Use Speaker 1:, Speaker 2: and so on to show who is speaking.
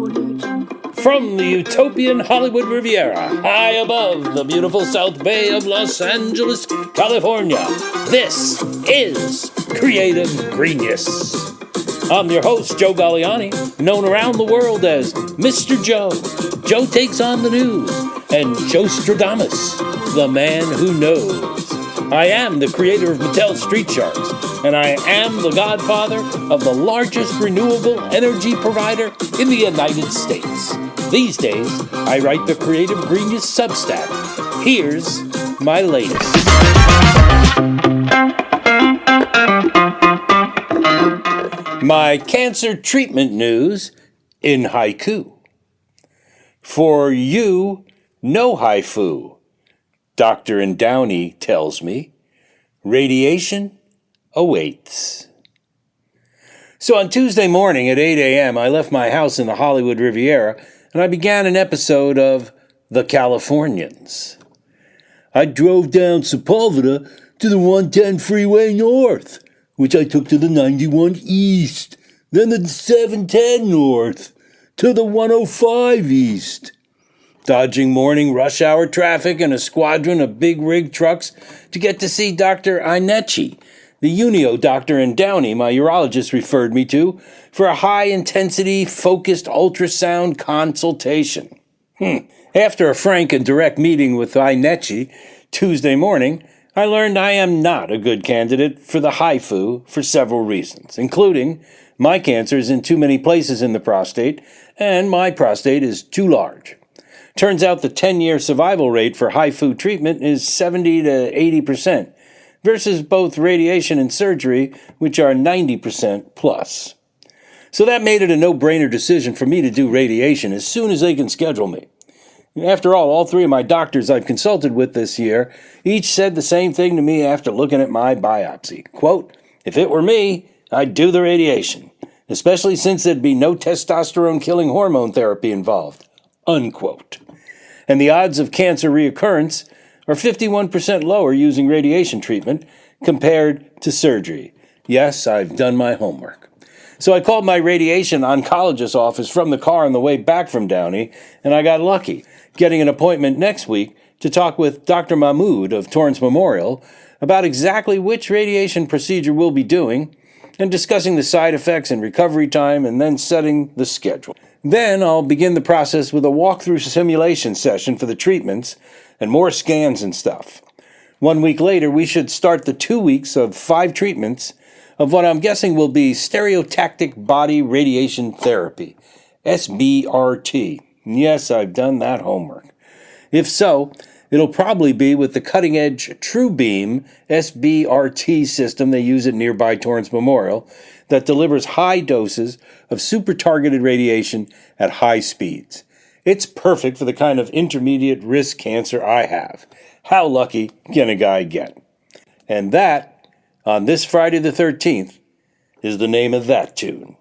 Speaker 1: From the utopian Hollywood Riviera, high above the beautiful South Bay of Los Angeles, California, this is Creative Greenius. I'm your host, Joe Galliani, known around the world as Mr. Joe. Joe takes on the news, and Joe Stradamus, the man who knows. I am the creator of Mattel's Street Sharks, and I am the godfather of the largest renewable energy provider in the United States. These days, I write the Creative Greenius Substack. Here's my latest. My cancer treatment news in haiku. For you, no haifu. Dr. in Downey tells me. Radiation awaits. So on Tuesday morning at 8 a.m., I left my house in the Hollywood Riviera and I began an episode of The Californians. I drove down Sepulveda to the 110 freeway north, which I took to the 91 east, then the 710 north, to the 105 east. Dodging morning rush hour traffic and a squadron of big rig trucks to get to see Dr. Inechi, the Unio doctor in Downey my urologist referred me to, for a high-intensity, focused ultrasound consultation. After a frank and direct meeting with Inechi Tuesday morning, I learned I am not a good candidate for the haifu for several reasons, including my cancer is in too many places in the prostate, and my prostate is too large. Turns out the 10-year survival rate for haifu treatment is 70 to 80%, versus both radiation and surgery, which are 90% plus. So that made it a no-brainer decision for me to do radiation as soon as they can schedule me. After all three of my doctors I've consulted with this year each said the same thing to me after looking at my biopsy. Quote, if it were me, I'd do the radiation, especially since there'd be no testosterone-killing hormone therapy involved. Unquote. And the odds of cancer reoccurrence are 51% lower using radiation treatment compared to surgery. Yes, I've done my homework. So I called my radiation oncologist office from the car on the way back from Downey, and I got lucky, getting an appointment next week to talk with Dr. Mahmood of Torrance Memorial about exactly which radiation procedure we'll be doing, and discussing the side effects and recovery time, and then setting the schedule. Then I'll begin the process with a walkthrough simulation session for the treatments and more scans and stuff. 1 week later, we should start the 2 weeks of 5 treatments of what I'm guessing will be stereotactic body radiation therapy, SBRT. Yes, I've done that homework. If so, it'll probably be with the cutting-edge TrueBeam SBRT system they use at nearby Torrance Memorial that delivers high doses of super-targeted radiation at high speeds. It's perfect for the kind of intermediate risk cancer I have. How lucky can a guy get? And that, on this Friday the 13th, is the name of that tune.